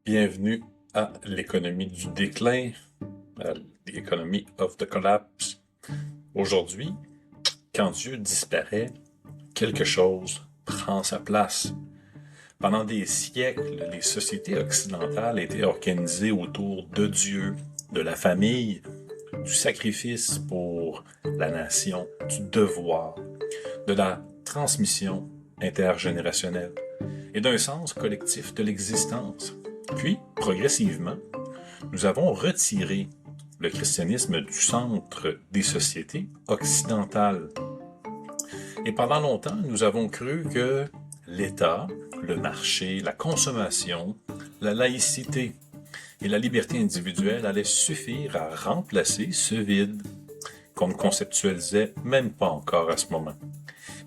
Bienvenue à l'économie du déclin, à The Economy of the Collapse. Aujourd'hui, quand Dieu disparaît, quelque chose prend sa place. Pendant des siècles, les sociétés occidentales étaient organisées autour de Dieu, de la famille, du sacrifice pour la nation, du devoir, de la transmission intergénérationnelle et d'un sens collectif de l'existence. Puis, progressivement, nous avons retiré le christianisme du centre des sociétés occidentales. Et pendant longtemps, nous avons cru que l'État, le marché, la consommation, la laïcité et la liberté individuelle allaient suffire à remplacer ce vide qu'on ne conceptualisait même pas encore à ce moment.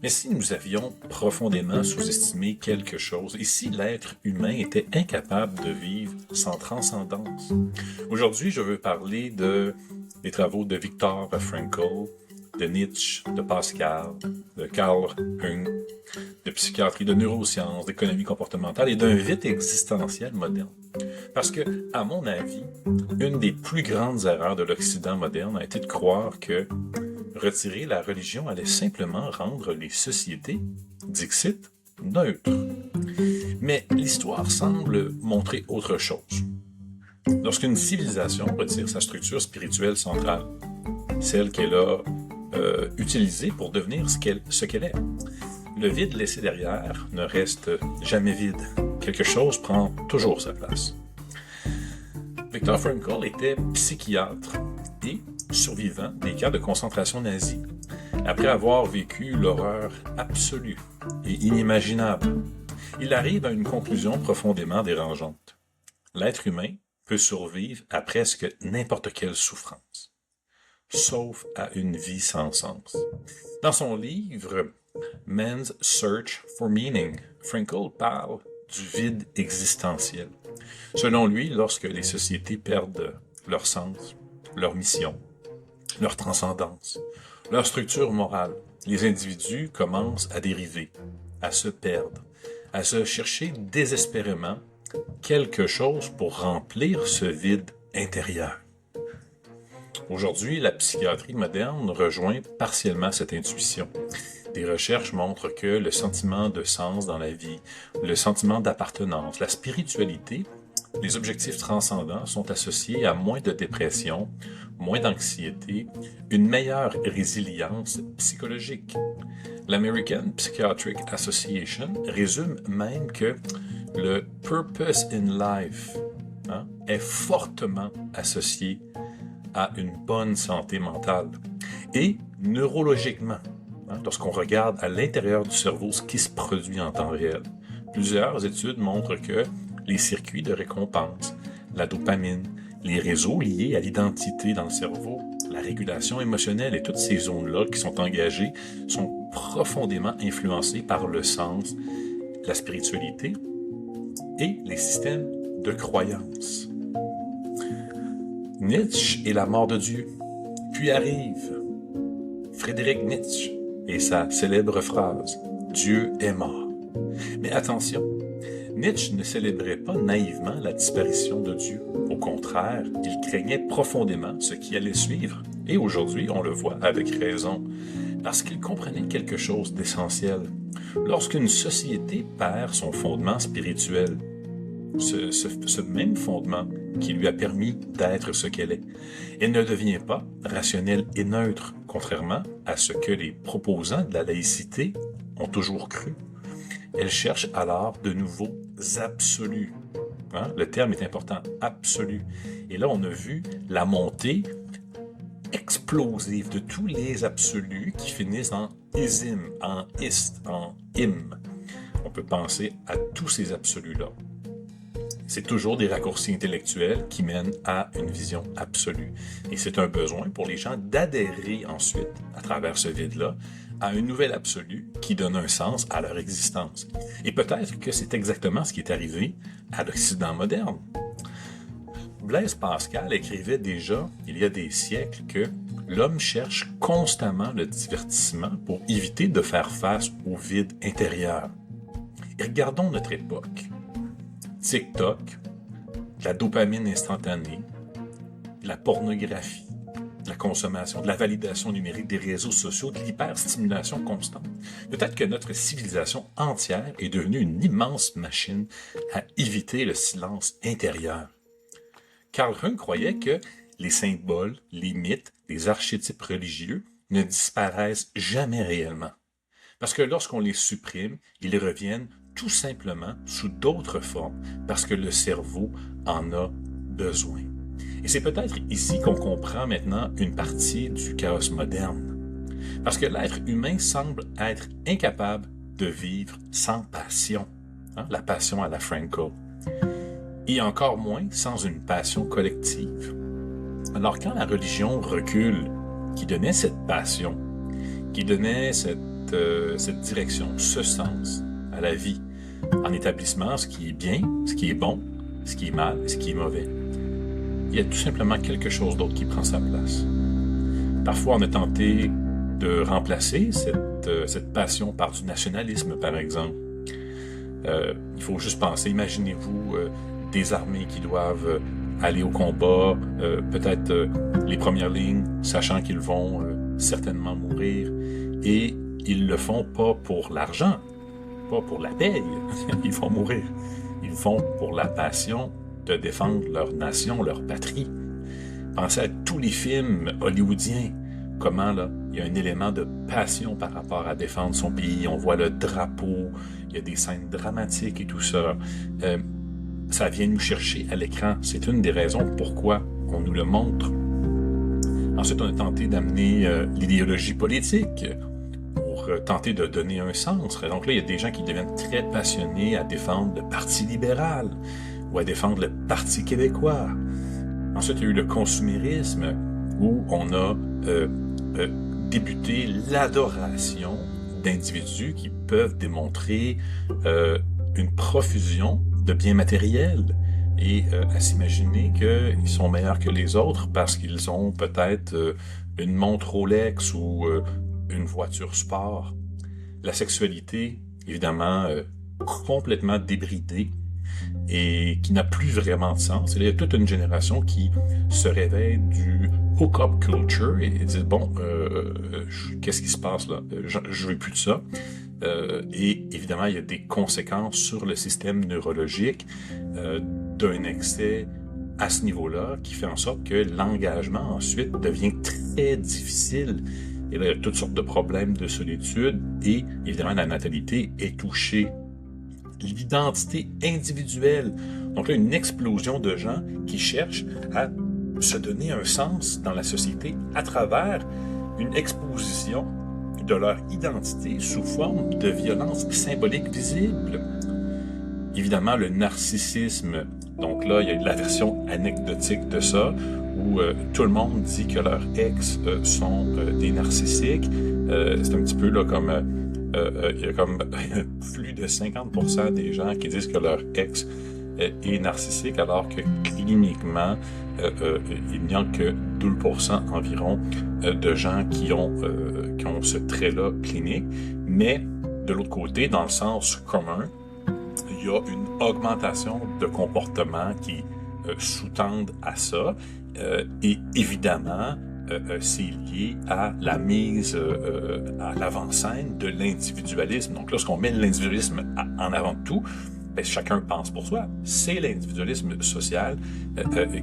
Mais si nous avions profondément sous-estimé quelque chose, et si l'être humain était incapable de vivre sans transcendance? Aujourd'hui, je veux parler des travaux de Viktor Frankl, de Nietzsche, de Pascal, de Carl Jung, de psychiatrie, de neurosciences, d'économie comportementale et d'un vide existentiel moderne. Parce que, à mon avis, une des plus grandes erreurs de l'Occident moderne a été de croire que retirer la religion allait simplement rendre les sociétés, dixit, neutres. Mais l'histoire semble montrer autre chose. Lorsqu'une civilisation retire sa structure spirituelle centrale, celle qu'elle a utilisée pour devenir ce qu'elle est, le vide laissé derrière ne reste jamais vide. Quelque chose prend toujours sa place. Viktor Frankl était psychiatre et survivant des camps de concentration nazis, après avoir vécu l'horreur absolue et inimaginable. Il arrive à une conclusion profondément dérangeante. L'être humain peut survivre à presque n'importe quelle souffrance, sauf à une vie sans sens. Dans son livre Man's Search for Meaning, Frankl parle du vide existentiel. Selon lui, lorsque les sociétés perdent leur sens, leur mission, leur transcendance, leur structure morale, les individus commencent à dériver, à se perdre, à se chercher désespérément quelque chose pour remplir ce vide intérieur. Aujourd'hui, la psychiatrie moderne rejoint partiellement cette intuition. Des recherches montrent que le sentiment de sens dans la vie, le sentiment d'appartenance, la spiritualité, les objectifs transcendants sont associés à moins de dépression, moins d'anxiété, une meilleure résilience psychologique. L'American Psychiatric Association résume même que le purpose in life est fortement associé à une bonne santé mentale. Et neurologiquement, lorsqu'on regarde à l'intérieur du cerveau ce qui se produit en temps réel, plusieurs études montrent que les circuits de récompense, la dopamine, les réseaux liés à l'identité dans le cerveau, la régulation émotionnelle et toutes ces zones-là qui sont engagées sont profondément influencées par le sens, la spiritualité et les systèmes de croyance. Nietzsche et la mort de Dieu. Puis arrive Friedrich Nietzsche et sa célèbre phrase « Dieu est mort ». Mais attention, Nietzsche ne célébrait pas naïvement la disparition de Dieu. Au contraire, il craignait profondément ce qui allait suivre. Et aujourd'hui, on le voit avec raison, parce qu'il comprenait quelque chose d'essentiel. Lorsqu'une société perd son fondement spirituel, ce même fondement qui lui a permis d'être ce qu'elle est, elle ne devient pas rationnelle et neutre, contrairement à ce que les proposants de la laïcité ont toujours cru. Elle cherche alors de nouveaux absolus. Le terme est important, absolu. Et là, on a vu la montée explosive de tous les absolus qui finissent en ism, en ist, en im. On peut penser à tous ces absolus-là. C'est toujours des raccourcis intellectuels qui mènent à une vision absolue. Et c'est un besoin pour les gens d'adhérer ensuite, à travers ce vide-là, à un nouvel absolu qui donne un sens à leur existence. Et peut-être que c'est exactement ce qui est arrivé à l'Occident moderne. Blaise Pascal écrivait déjà, il y a des siècles, que l'homme cherche constamment le divertissement pour éviter de faire face au vide intérieur. Et regardons notre époque. TikTok, de la dopamine instantanée, de la pornographie, de la consommation, de la validation numérique des réseaux sociaux, de l'hyperstimulation constante. Peut-être que notre civilisation entière est devenue une immense machine à éviter le silence intérieur. Carl Jung croyait que les symboles, les mythes, les archétypes religieux ne disparaissent jamais réellement. Parce que lorsqu'on les supprime, ils reviennent tout simplement sous d'autres formes, parce que le cerveau en a besoin. Et c'est peut-être ici qu'on comprend maintenant une partie du chaos moderne. Parce que l'être humain semble être incapable de vivre sans passion. La passion à la Frankel. Et encore moins sans une passion collective. Alors quand la religion recule, qui donnait cette passion, qui donnait cette direction, ce sens à la vie, en établissement ce qui est bien, ce qui est bon, ce qui est mal, ce qui est mauvais, il y a tout simplement quelque chose d'autre qui prend sa place. Parfois, on a tenté de remplacer cette passion par du nationalisme, par exemple. Il faut juste penser, imaginez-vous des armées qui doivent aller au combat, peut-être les premières lignes, sachant qu'ils vont certainement mourir, et ils le font pas pour l'argent, pas pour la paye, ils vont mourir. Ils le font pour la passion de défendre leur nation, leur patrie. Pensez à tous les films hollywoodiens, comment là, il y a un élément de passion par rapport à défendre son pays, on voit le drapeau, il y a des scènes dramatiques et tout ça. Ça vient nous chercher à l'écran, c'est une des raisons pourquoi on nous le montre. Ensuite, on a tenté d'amener l'idéologie politique pour tenter de donner un sens. Donc là, il y a des gens qui deviennent très passionnés à défendre le Parti libéral ou à défendre le Parti québécois. Ensuite, il y a eu le consumérisme où on a débuté l'adoration d'individus qui peuvent démontrer une profusion de biens matériels et à s'imaginer qu'ils sont meilleurs que les autres parce qu'ils ont peut-être une montre Rolex ou une voiture sport. La sexualité, évidemment, complètement débridée et qui n'a plus vraiment de sens. Et là, il y a toute une génération qui se réveille du hook-up culture et dit bon, qu'est-ce qui se passe là? Je veux plus de ça. Et évidemment, il y a des conséquences sur le système neurologique d'un excès à ce niveau-là qui fait en sorte que l'engagement ensuite devient très difficile. Et là, il y a toutes sortes de problèmes de solitude et évidemment, la natalité est touchée. L'identité individuelle. Donc là, une explosion de gens qui cherchent à se donner un sens dans la société à travers une exposition de leur identité sous forme de violence symbolique visible. Évidemment, le narcissisme. Donc là, il y a la version anecdotique de ça, où tout le monde dit que leurs ex sont des narcissiques. C'est un petit peu là comme... il y a comme plus de 50% des gens qui disent que leur ex est narcissique, alors que cliniquement, il n'y a que 2% environ de gens qui ont ce trait-là clinique. Mais de l'autre côté, dans le sens commun, il y a une augmentation de comportements qui sous-tendent à ça. Et évidemment, c'est lié à la mise à l'avant-scène de l'individualisme. Donc lorsqu'on met l'individualisme en avant de tout, ben, chacun pense pour soi. C'est l'individualisme social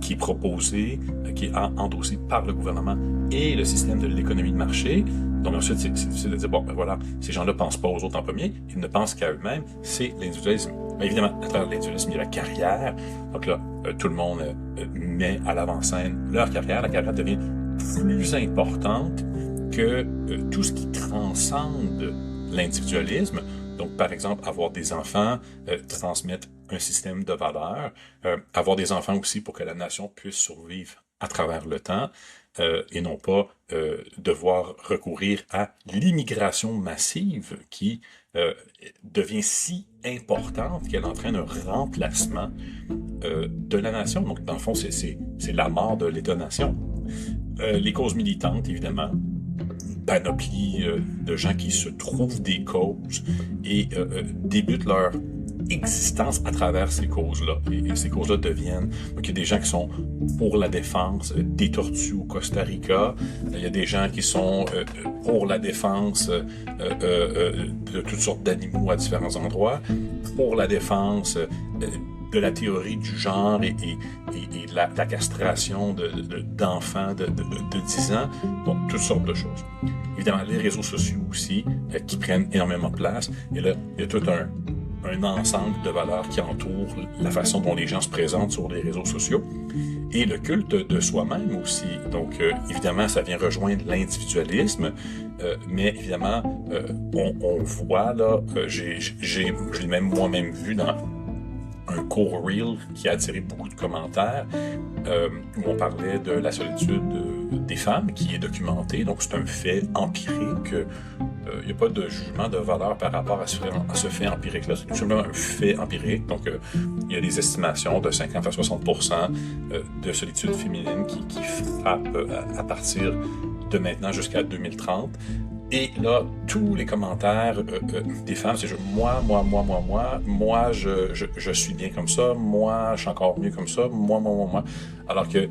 qui est proposé, qui est endossé par le gouvernement et le système de l'économie de marché. Donc ensuite, c'est de dire, bon, ben voilà, ces gens-là ne pensent pas aux autres en premier, ils ne pensent qu'à eux-mêmes, c'est l'individualisme. Mais évidemment, à travers l'individualisme, il y a la carrière. Donc là, tout le monde met à l'avant-scène leur carrière. La carrière devient plus importante que tout ce qui transcende l'individualisme. Donc, par exemple, avoir des enfants, transmettre un système de valeurs, avoir des enfants aussi pour que la nation puisse survivre à travers le temps, et non pas devoir recourir à l'immigration massive qui devient si importante qu'elle entraîne un remplacement de la nation. Donc, dans le fond, c'est la mort de l'État-nation. Les causes militantes, évidemment, panoplie de gens qui se trouvent des causes et débutent leur existence à travers ces causes-là. Et ces causes-là deviennent... Donc, il y a des gens qui sont pour la défense des tortues au Costa Rica. Il y a des gens qui sont pour la défense de toutes sortes d'animaux à différents endroits, pour la défense de la théorie du genre et de la castration d'enfants de 10 ans. Donc, toutes sortes de choses. Évidemment, les réseaux sociaux aussi, qui prennent énormément de place. Et là, il y a tout un ensemble de valeurs qui entourent la façon dont les gens se présentent sur les réseaux sociaux. Et le culte de soi-même aussi. Donc, évidemment, ça vient rejoindre l'individualisme, mais évidemment, on voit là, j'ai même moi-même vu dans un court reel qui a attiré beaucoup de commentaires, où on parlait de la solitude des femmes, qui est documentée. Donc, c'est un fait empirique. Il n'y a pas de jugement de valeur par rapport à ce fait empirique-là. C'est tout simplement un fait empirique. Donc, il y a des estimations de 50 à 60% de solitude féminine qui frappent à partir de maintenant jusqu'à 2030. Et là, tous les commentaires des femmes, c'est juste moi, je suis bien comme ça, moi, je suis encore mieux comme ça, moi. Alors que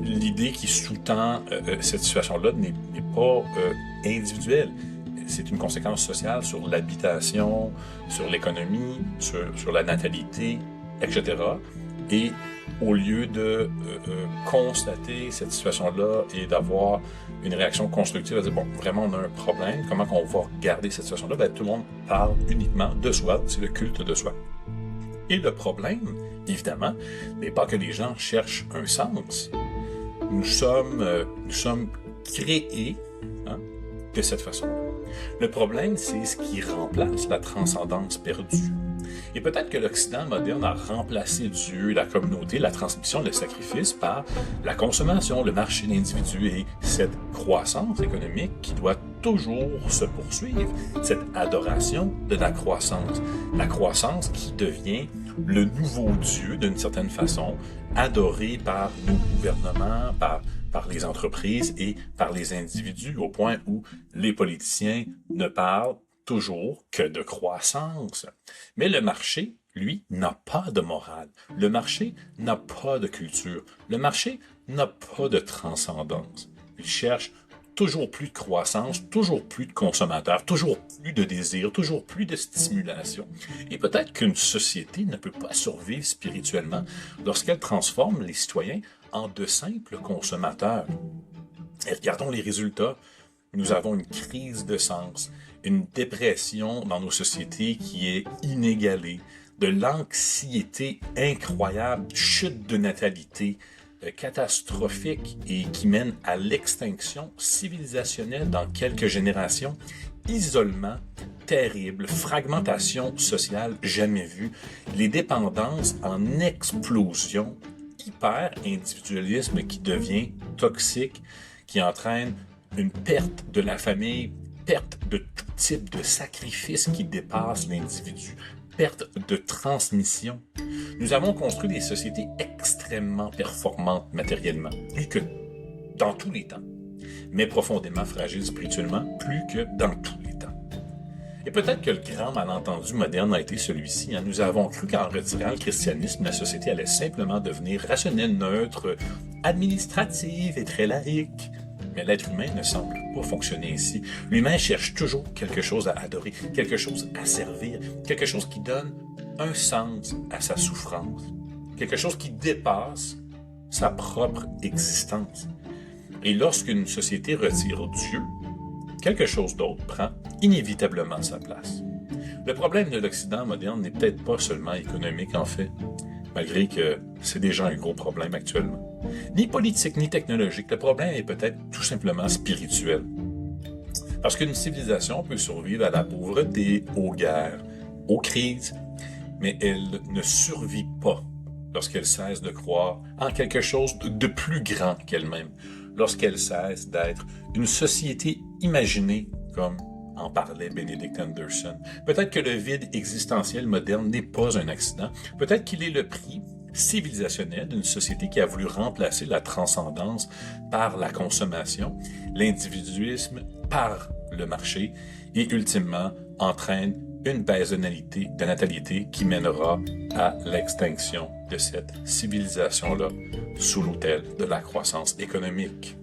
l'idée qui sous-tend cette situation-là n'est pas individuelle. C'est une conséquence sociale sur l'habitation, sur l'économie, sur la natalité, etc. Et au lieu de constater cette situation-là et d'avoir une réaction constructive, à dire, bon, vraiment, on a un problème, comment on va regarder cette situation-là? Ben, tout le monde parle uniquement de soi, c'est le culte de soi. Et le problème, évidemment, n'est pas que les gens cherchent un sens. Nous sommes créés de cette façon-là. Le problème, c'est ce qui remplace la transcendance perdue. Et peut-être que l'Occident moderne a remplacé Dieu, la communauté, la transmission, le sacrifice par la consommation, le marché, l'individu et cette croissance économique qui doit toujours se poursuivre, cette adoration de la croissance qui devient le nouveau Dieu d'une certaine façon, adoré par nos gouvernements, par les entreprises et par les individus, au point où les politiciens ne parlent toujours que de croissance. Mais le marché, lui, n'a pas de morale. Le marché n'a pas de culture. Le marché n'a pas de transcendance. Il cherche toujours plus de croissance, toujours plus de consommateurs, toujours plus de désirs, toujours plus de stimulation. Et peut-être qu'une société ne peut pas survivre spirituellement lorsqu'elle transforme les citoyens en de simples consommateurs. Et regardons les résultats. Nous avons une crise de sens, une dépression dans nos sociétés qui est inégalée, de l'anxiété incroyable, chute de natalité catastrophique et qui mène à l'extinction civilisationnelle dans quelques générations, isolement terrible, fragmentation sociale jamais vue, les dépendances en explosion, hyper-individualisme qui devient toxique, qui entraîne une perte de la famille, perte de tout type de sacrifice qui dépasse l'individu, perte de transmission. Nous avons construit des sociétés extrêmement performantes matériellement, plus que dans tous les temps, mais profondément fragiles spirituellement, plus que dans tous les temps. Et peut-être que le grand malentendu moderne a été celui-ci. Nous avons cru qu'en retirant le christianisme, la société allait simplement devenir rationnelle, neutre, administrative et très laïque. Mais l'être humain ne semble pas fonctionner ainsi. L'humain cherche toujours quelque chose à adorer, quelque chose à servir, quelque chose qui donne un sens à sa souffrance, quelque chose qui dépasse sa propre existence. Et lorsqu'une société retire Dieu, quelque chose d'autre prend inévitablement sa place. Le problème de l'Occident moderne n'est peut-être pas seulement économique en fait, malgré que c'est déjà un gros problème actuellement. Ni politique, ni technologique. Le problème est peut-être tout simplement spirituel. Parce qu'une civilisation peut survivre à la pauvreté, aux guerres, aux crises, mais elle ne survit pas lorsqu'elle cesse de croire en quelque chose de plus grand qu'elle-même, lorsqu'elle cesse d'être une société imaginée comme en parlait Benedict Anderson. Peut-être que le vide existentiel moderne n'est pas un accident. Peut-être qu'il est le prix civilisationnel d'une société qui a voulu remplacer la transcendance par la consommation, l'individualisme par le marché et ultimement entraîne une baisse de natalité qui mènera à l'extinction de cette civilisation-là sous l'autel de la croissance économique.